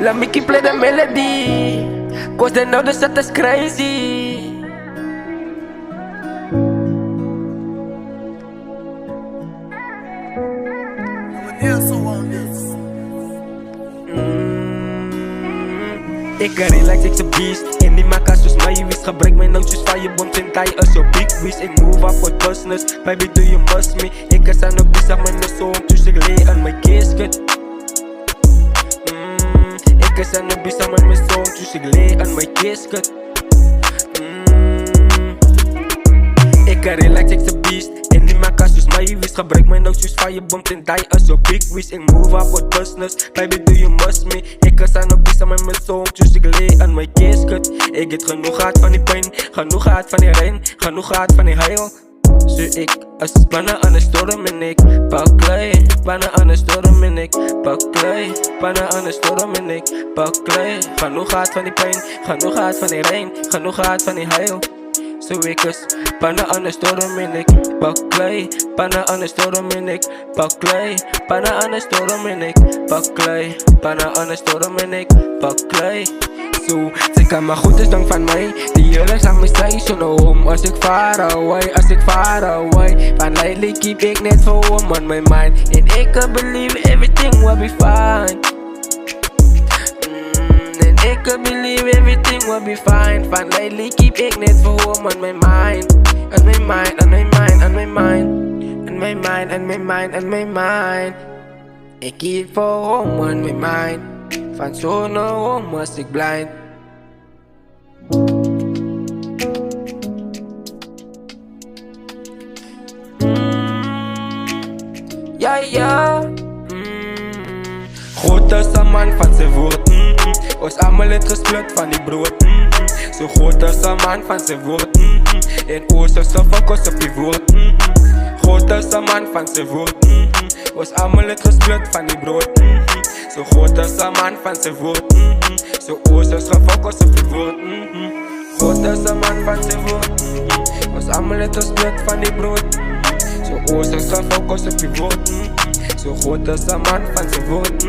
Let me keep play the melody, cause they know the shit is crazy. Ik relax, ik een beast. En die maak als mij, je wist. Gebruik mijn nootjes van je bond en taai als je big wish. Ik move up for business, baby do you must me. Ik is aan de bezig met mijn song, dus ik lee aan mijn casket. Ik is aan de bezig met mijn song, dus ik lee aan mijn casket. Ik relax, ik een beast. En die maak als mij, je wist. Gebruik mijn nootjes van je bond en taai als je big wish. Ik move up for business, baby do you must me. Ik is aan de bezig met mijn song, dus ik lee aan mijn casket. Ik heb genoeg gehad van die pijn, genoeg gehad van die rein, genoeg gehad van die heil. Zo ik, als bijna aan de storm en ik pak klei, bijna aan de storm en ik pak klei, bijna aan de storm en ik pak klei. Genoeg gehad van die pijn, genoeg gehad van die rein, genoeg gehad van die heil. Zo ik is bijna aan de storm en ik pak klei, bijna aan de storm en ik pak klei, bijna aan de storm en ik pak klei, bijna aan de storm en ik pak klei. Zo, ze kan maar goed is dank van mij. Die jullie aan mijn station om als ik far away, als ik far away. Van lately keep ik net voor home on my mind. And I can believe everything will be fine. And I can believe everything will be fine. Van lately keep ik net voor home on my mind. On my mind, on my mind, on my mind. On my mind, on my mind, on my mind. Ik keep voor home on my mind. Van zo naar home was ik blind. Ja, ja. Groot is een man van zijn woord. Ons allemaal het gesplit van die brood. Zo groot is een man van zijn woord. En oors is een focus op die woord. Groot is een man van zijn woord. Ons allemaal het gesplit van die brood. Zo groot is een man van zijn woord. Zo oors is gefocust op die woord. Groot is een man van zijn woord. Ons allemaal het gesplit van die brood. Zo oors is gefocust op die woord. Zo groot is een man van zijn woord.